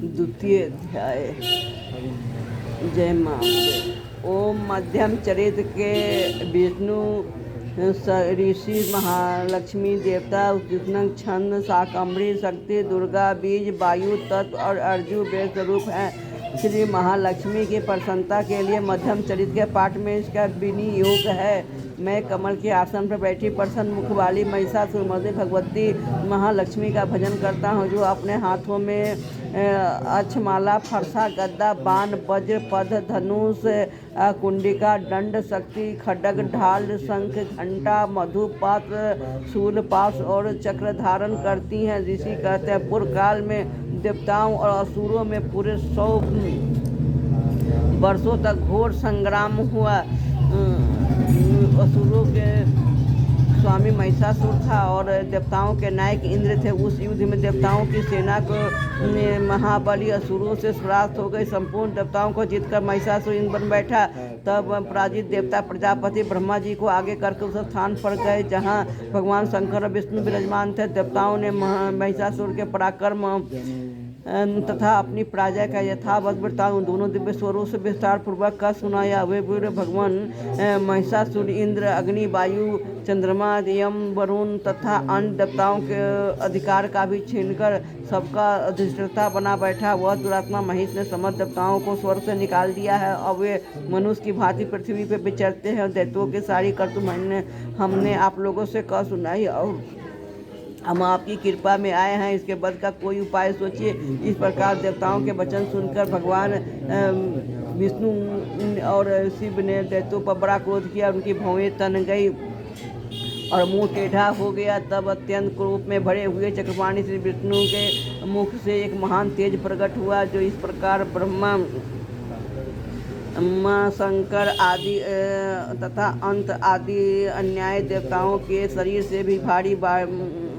द्वितीय अध्याय। जय माँ। ओम मध्यम चरित्र के विष्णु ऋषि महालक्ष्मी देवता उत्कृष्ण छंद शाकंभरी शक्ति दुर्गा बीज वायु तत्व और अर्जु वेद स्वरूप है। श्री महालक्ष्मी की प्रसन्नता के लिए मध्यम चरित्र के पाठ में इसका विनियोग है। मैं कमल के आसन पर बैठी प्रसन्न मुख वाली महिषासुरमर्दिनी भगवती महालक्ष्मी का भजन करता हूँ, जो अपने हाथों में अक्षमाला फरसा गदा बाण वज्र पद धनुष कुंडिका दंड शक्ति खड्ग ढाल शंख घंटा मधुपात्र शूलपाश और चक्र धारण करती हैं। ऋषि कहते हैं, पूर्व काल में देवताओं और असुरों में पूरे 100 वर्षों तक घोर संग्राम हुआ। असुरों के स्वामी महिषासुर था और देवताओं के नायक इंद्र थे। उस युद्ध में देवताओं की सेना को महाबली असुरों से परास्त हो गई। संपूर्ण देवताओं को जीतकर महिषासुर इंद्र बन बैठा। तब पराजित देवता प्रजापति ब्रह्मा जी को आगे करके उस स्थान पर गए जहां भगवान शंकर और विष्णु विराजमान थे। देवताओं ने महिषासुर के पराक्रम तथा अपनी पराजय का यथावत वृत्तांत दोनों दिव्य स्वरों से विस्तार पूर्वक का सुनाया। वे वीर भगवान महिषासुर इंद्र अग्नि वायु चंद्रमा यम वरुण तथा अन्य देवताओं के अधिकार का भी छीनकर सबका अधिष्ठाता बना बैठा। वह दुरात्मा महिष ने समस्त देवताओं को स्वर्ग से निकाल दिया है। अब वे मनुष्य की भांति पृथ्वी पर विचरते हैं। दैत्यों की सारी करतूत हमने आप लोगों से कह सुनाई और हम आपकी कृपा में आए हैं। इसके बाद का कोई उपाय सोचिए। इस प्रकार देवताओं के वचन सुनकर भगवान विष्णु और शिव ने दैत्यों पर बड़ा क्रोध किया। उनकी भौहें तन गई और मुंह टेढ़ा हो गया। तब अत्यंत क्रोध में भरे हुए चक्रपाणी श्री विष्णु के मुख से एक महान तेज प्रकट हुआ, जो इस प्रकार ब्रह्मा शंकर आदि तथा अंत आदि अन्याय देवताओं के शरीर से भी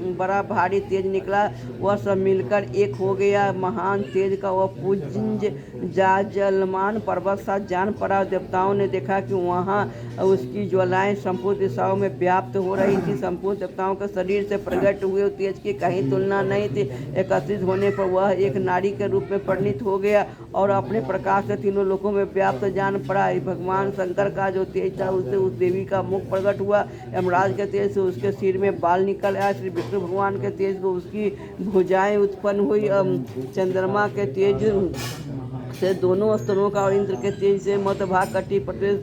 बड़ा भारी तेज निकला। वह सब मिलकर एक हो गया। महान तेज का वह पुंज जाजलमान पर्वत सा जान पड़ा। देवताओं ने देखा कि वहाँ उसकी ज्वालाएं संपूर्ण दिशाओं में व्याप्त हो रही थी। संपूर्ण देवताओं के शरीर से प्रकट हुए तेज की कहीं तुलना नहीं थी। एकत्रित होने पर वह एक नारी के रूप में परिणित हो गया और अपने प्रकाश से तीनों लोकों में व्याप्त जान पड़ा। भगवान शंकर का जो तेज था उससे उस देवी का मुख प्रकट हुआ। यमराज के तेज से उसके सिर में बाल निकल आया। श्री विष्णु भगवान के तेज को उसकी भुजाएं उत्पन्न हुई। चंद्रमा के तेज से दोनों स्तरों का और इंद्र के तेज से मध्यभाग कटी प्रदेश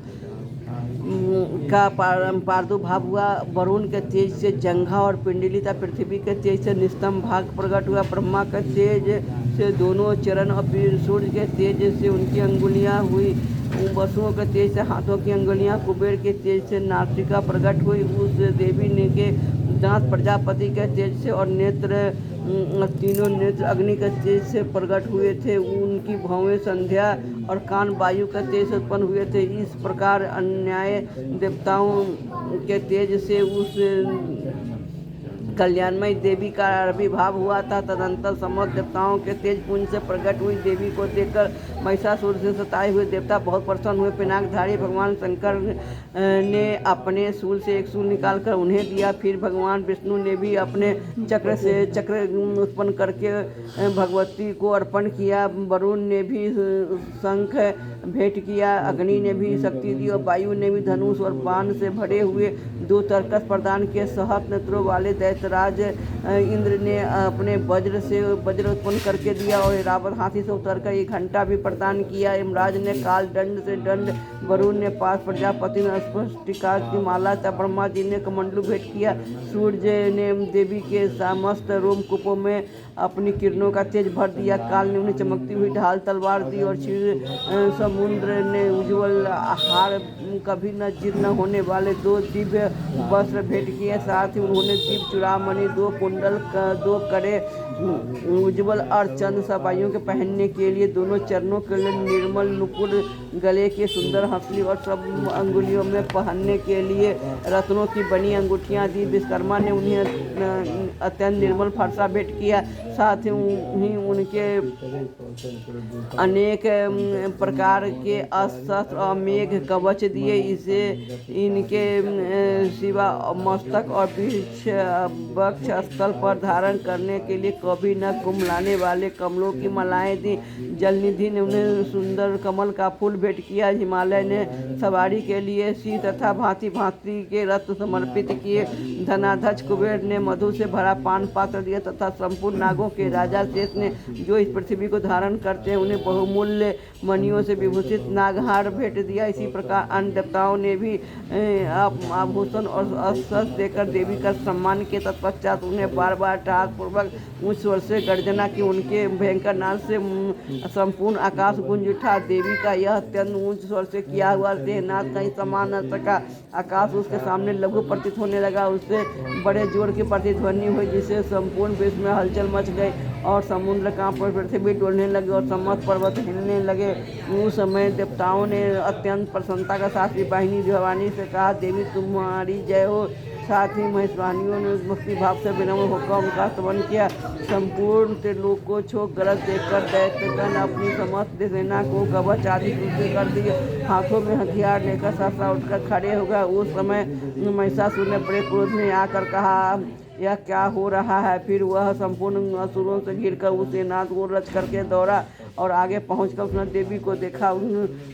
का प्रादुर्भाव हुआ। वरुण के तेज से जंघा और पिंडली तथा पृथ्वी के तेज से निस्तम भाग प्रकट हुआ। ब्रह्मा के तेज से दोनों चरण और सूर्य के तेज से उनकी अंगुलियां हुई। वसुओं के तेज से हाथों की अंगुलियां, कुबेर के तेज से नासिका प्रकट हुई। उस देवी ने के दांत प्रजापति के तेज से और नेत्र तीनों नेत्र अग्नि के तेज से प्रकट हुए थे। उनकी भौहें संध्या और कान वायु के तेज से उत्पन्न हुए थे। इस प्रकार अन्याय देवताओं के तेज से उस कल्याणमयी देवी का आविर्भाव हुआ था। तदंतर समस्त देवताओं के तेज पुंज से प्रकट हुई देवी को देखकर महिषासुर से सताए हुए देवता बहुत प्रसन्न हुए। पिनाकधारी भगवान शंकर ने अपने शूल से एक शूल निकालकर उन्हें दिया। फिर भगवान विष्णु ने भी अपने चक्र से चक्र उत्पन्न करके भगवती को अर्पण किया। वरुण ने भी शंख भेंट किया। अग्नि ने भी शक्ति दी और वायु ने भी धनुष और बाण से भरे हुए 2 तरकस प्रदान किए। सहस्त्र नेत्रों वाले दैत्यराज इंद्र ने अपने वज्र उत्पन्न करके दिया और रावत हाथी से उतरकर एक घंटा भी प्रदान किया। यमराज ने काल दंड से दंड, वरुण ने पास, प्रजापति ने स्फटिका की माला तथा ब्रह्मा जी ने कमंडलू भेंट किया। सूर्य ने देवी के समस्त रोमकूपों में अपनी किरणों का तेज भर दिया। काल ने उन्हें चमकती हुई ढाल तलवार दी और क्षीर समुद्र ने उज्ज्वल हार कभी न जीर्ण होने वाले 2 दिव्य वस्त्र भेंट किए। साथ ही उन्होंने दिव्य चूड़ामणि, 2 कुंडल, 2 कड़े उज्ज्वल और चंद सपाइयों के पहनने के लिए, दोनों चरणों के लिए निर्मल नुपुर, गले के सुंदर हंसली और सब अंगुलियों में पहनने के लिए रत्नों की बनी अंगूठियां दी। विश्वकर्मा ने उन्हें अत्यंत निर्मल फरसा भेंट किया। साथ ही उनके अनेक प्रकार के अस्त्र और मेघ कवच दिए। इसे इनके सिवा मस्तक और वक्ष स्थल पर धारण करने के लिए कभी न कुम्हलाने वाले कमलों की मालाएं दी। जलनिधि ने उन्हें सुंदर कमल का फूल भेंट किया। हिमालय ने सवारी के लिए सी तथा भांति भांति के रत्न समर्पित किए। धनाध्यक्ष कुबेर ने मधु से भरा पान पात्र दिया तथा संपूर्ण नागों के राजा शेष ने, जो इस पृथ्वी को धारण करते हैं, उन्हें बहुमूल्य मणियों से विभूषित नागहार भेंट दिया। इसी प्रकार अन्य देवताओं ने भी आभूषण और अस्त्र देकर देवी का सम्मान किया। तत्पश्चात उन्हें बार बार टाल पूर्वक उच्च स्वर से गर्जना की। उनके भयंकर नाद से संपूर्ण आकाश गूंज उठा। देवी का यह अत्यंत ऊंच स्वर से किया हुआ देहनाद कहीं समा न सका। आकाश उसके सामने लघु प्रतीत होने लगा। उससे बड़े जोर की प्रतिध्वनि हुई, जिससे संपूर्ण विश्व में हलचल मच गई और समुद्र कांप पर पृथ्वी डोलने लगे और समस्त पर्वत हिलने लगे। उस समय देवताओं ने अत्यंत प्रसन्नता के साथ वाहिनी भवानी से कहा, देवी तुम्हारी जय हो। साथ ही महेश्वानियों ने भक्ति भाव से विनम्र होकर उनका स्तवन किया। संपूर्ण त्रिलोक को छोक गरज देखकर दैत्यगण अपनी समस्त सेना को कवच आदि टूटे कर दिए। हाथों में हथियार लेकर सहसा उठकर खड़े हो गए। उस समय महिषासुर ने बड़े क्रोध में आकर कहा, यह क्या हो रहा है। फिर वह संपूर्ण असुरों से घिरकर उस सेना को रच करके दौड़ा और आगे पहुंचकर उसने देवी को देखा,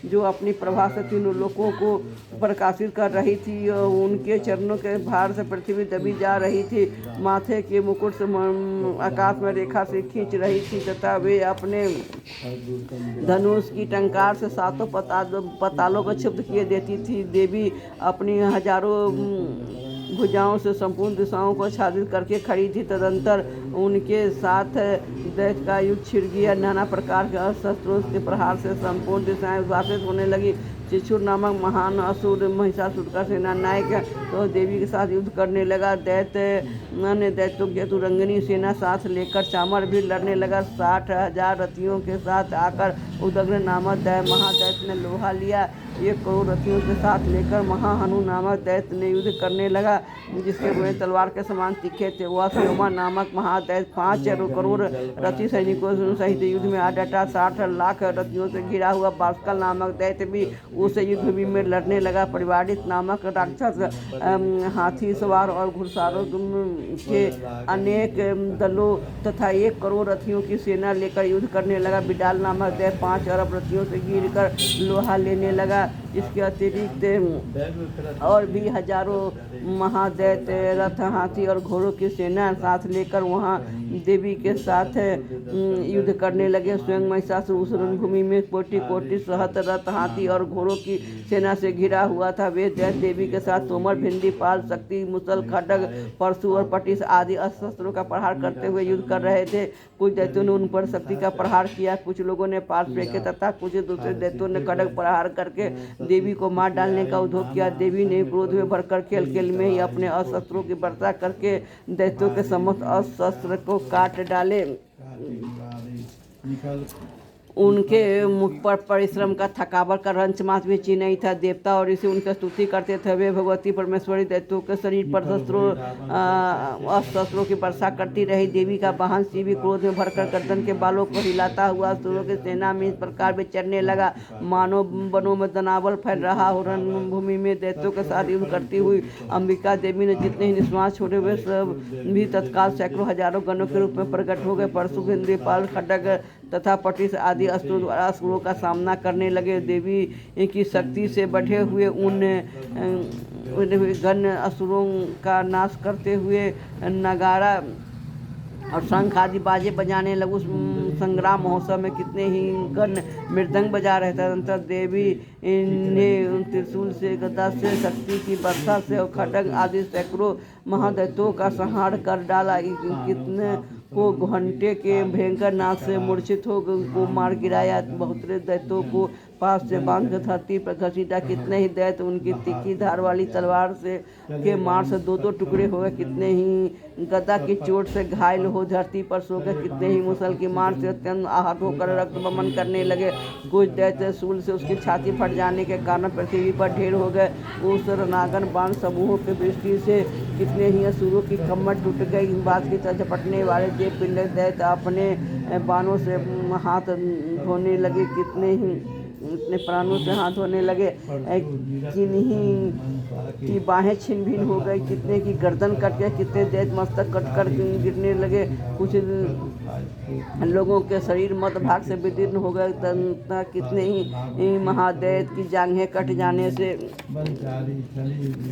जो अपनी प्रभा से तीनों लोगों को प्रकाशित कर रही थी। उनके चरणों के भार से पृथ्वी दबी जा रही थी। माथे के मुकुट से आकाश में रेखा से खींच रही थी तथा वे अपने धनुष की टंकार से सातों पतालों को क्षुब्ध किए देती थी। देवी अपनी हजारों भुजाओं से संपूर्ण दिशाओं को आच्छादित करके खड़ी थी। तदंतर उनके साथ दैत्य का युद्ध छिड़ गया। नाना प्रकार के शस्त्रों के प्रहार से संपूर्ण दिशाएं उद्भासित होने लगी। चिचुर नामक महान असुर महिषासुर का सेना नायक तो देवी के साथ युद्ध करने लगा। दैत्यों की तुरंगिनी सेना साथ लेकर चामर भी लड़ने लगा। 60,000 रथियों के साथ आकर उदग्र नामक महादैत्य ने लोहा लिया। 1 करोड़ रथियों के साथ लेकर महाहनु नामक दैत्य ने युद्ध करने लगा, जिसके बुरे तलवार के समान तीखे थे। वह सोमा नामक महादैत्य 5 करोड़ रथी सैनिकों सहित युद्ध में आ डटा। 60 लाख रथियों से घिरा हुआ बाष्कल नामक दैत्य भी उस युद्ध भूमि में लड़ने लगा। परिवारित नामक राक्षस हाथी सवार और घुड़सवारों के अनेक दलों तथा 1 करोड़ रथियों की सेना लेकर युद्ध करने लगा। बिडाल नामक दैत्य 5 अरब रथियों से घिरकर लोहा लेने लगा। इसके अतिरिक्त और भी हजारों महादैत्य रथ, हाथी और घोड़ों की सेना साथ लेकर वहां देवी के साथ युद्ध करने लगे। स्वयं महिषासुर उस रणभूमि में कोटि सहस्त्र रथ, हाथी और घोड़ों की सेना से घिरा हुआ था। वे दैत्य देवी के साथ तोमर, भिंडी, पाल, शक्ति, मुसल, खड्ग, परशु और पटिश आदि अस्त्रों का प्रहार करते हुए युद्ध कर रहे थे। कुछ दैत्यों ने उन पर शक्ति का प्रहार किया, कुछ लोगों ने पाल फेंके तथा कुछ दूसरे दैत्यों ने खड्ग प्रहार करके देवी को मार डालने का उद्योग किया। देवी ने क्रोध में भरकर खेल में ही अपने अस्त्रों की वर्षा करके दैत्यों के समस्त अस्त्र को काट डाले। उनके मुख पर परिश्रम का थकावट का रंच मात्र भी चिन्ह नहीं था। देवता और ऋषि उनकी स्तुति करते थे। वे भगवती परमेश्वरी दैत्यों के शरीर पर शस्त्रों की वर्षा करती रही। देवी का वाहन शिव भी क्रोध में भरकर गर्दन के बालों को हिलाता हुआ असुरों की सेना में इस प्रकार विचरने लगा, मानो वनों में दनावल फैल रहा हो। रणभूमि में दैत्यों के साथ युद्ध करती हुई अंबिका देवी ने जितने ही निश्वास छोड़े हुए सब भी तत्काल सैकड़ों हजारों गणों के रूप में प्रकट हो गए। परशु, भिंडी, पाल, खड्ग तथा पटिश आदि अस्त्रों द्वारा असुरों का सामना करने लगे। देवी की शक्ति से बढ़े हुए उन गण असुरों का नाश करते हुए नगारा और शंख आदि बाजे बजाने लगे। उस संग्राम महोत्सव में कितने ही गण मृदंग बजा रहे थे। अनंतर देवी ने त्रिशूल से, गदा से, शक्ति की वर्षा से और खड्ग आदि सैकड़ों महादैत्यों का संहार कर डाला। कितने को घंटे के भयंकर नाद से मूर्छित हो को मार गिराया। बहुतरे दैत्यों को पास से बांध धरती पर घसीटा। कितने ही दैत्य उनकी तीखी धार वाली तलवार से के मार से 2-2 टुकड़े हो गए। कितने ही गदा की चोट से घायल हो धरती पर सो गए। कितने ही मुसल की मार से अत्यंत आहत होकर रक्त बमन करने लगे। कुछ दैत्य शूल से उसकी छाती फट जाने के कारण पृथ्वी पर ढेर हो गए। उस रणांगन बाण समूहों की दृष्टि से कितने ही असुरों की कमर टूट गई। बात की तरह झपटने वाले देव पिंड दैत्य अपने बाणों से हाथ धोने लगे। कितने ही अपने प्राणों से हाथ धोने लगे। किन्हीं की बाहें छिन भिन हो गई, कितने की गर्दन कट गए, कितने दैत मस्तक कट कर गिरने लगे। कुछ लोगों के शरीर मध्य भाग से विदीर्ण हो गए तथा कितने ही महादैत की जांघें कट जाने से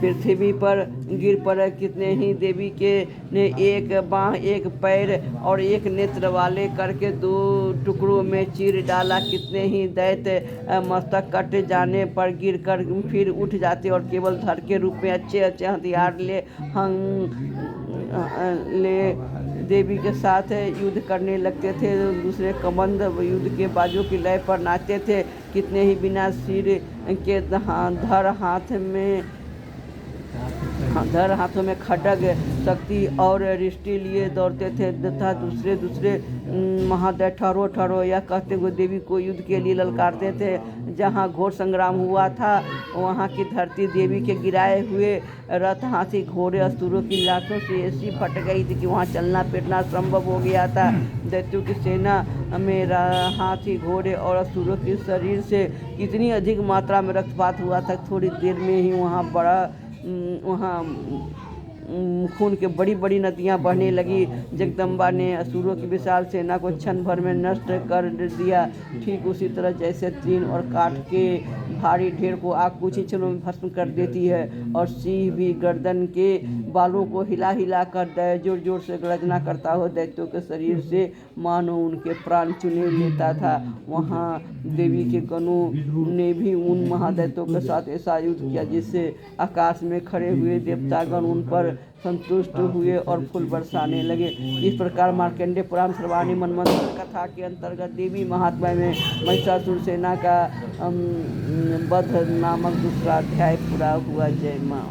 पृथ्वी पर गिर पड़े। कितने ही देवी के ने एक बाँह, एक पैर और एक नेत्र वाले करके 2 टुकड़ों में चीर डाला। कितने ही दैत मस्तक कट जाने पर गिर कर फिर उठ जाते और केवल धड़ के रूप में अच्छे अच्छे हथियार ले देवी के साथ युद्ध करने लगते थे। दूसरे कबंध युद्ध के बाजों की लय पर नाचते थे। कितने ही बिना सिर के धर हाथों में खड्ग, शक्ति और रिष्टि लिए दौड़ते थे तथा दूसरे महादैत ठहरो यह कहते हुए देवी को युद्ध के लिए ललकारते थे। जहाँ घोर संग्राम हुआ था वहाँ की धरती देवी के गिराए हुए रथ, हाथी, घोड़े, असुरों की लाशों से ऐसी फट गई थी कि वहाँ चलना फिरना संभव हो गया था। दैत्यों की सेना में हाथी, घोड़े और असुरों के शरीर से इतनी अधिक मात्रा में रक्तपात हुआ था। थोड़ी देर में ही वहाँ खून के बड़ी बड़ी नदियाँ बहने लगी। जगदम्बा ने असुरों की विशाल सेना को क्षण भर में नष्ट कर दिया। ठीक उसी तरह जैसे तीन और काठ के भारी ढेर को आग कुछ ही क्षणों में भस्म कर देती है और सिंह भी गर्दन के बालों को हिला हिला कर जोर जोर से गर्जना करता हो दैत्यों के शरीर से मानो उनके प्राण चुने लेता था। वहाँ देवी के गणों ने भी उन महादैत्यों के साथ ऐसा युद्ध किया जिससे आकाश में खड़े हुए देवतागण उन पर संतुष्ट हुए और फूल बरसाने लगे। इस प्रकार मार्कंडेय पुराण सर्वाणी मनमंत्र कथा के अंतर्गत देवी महात्म्य में महिषासुर सेना का वध नामक दूसरा अध्याय पूरा हुआ। जय मां।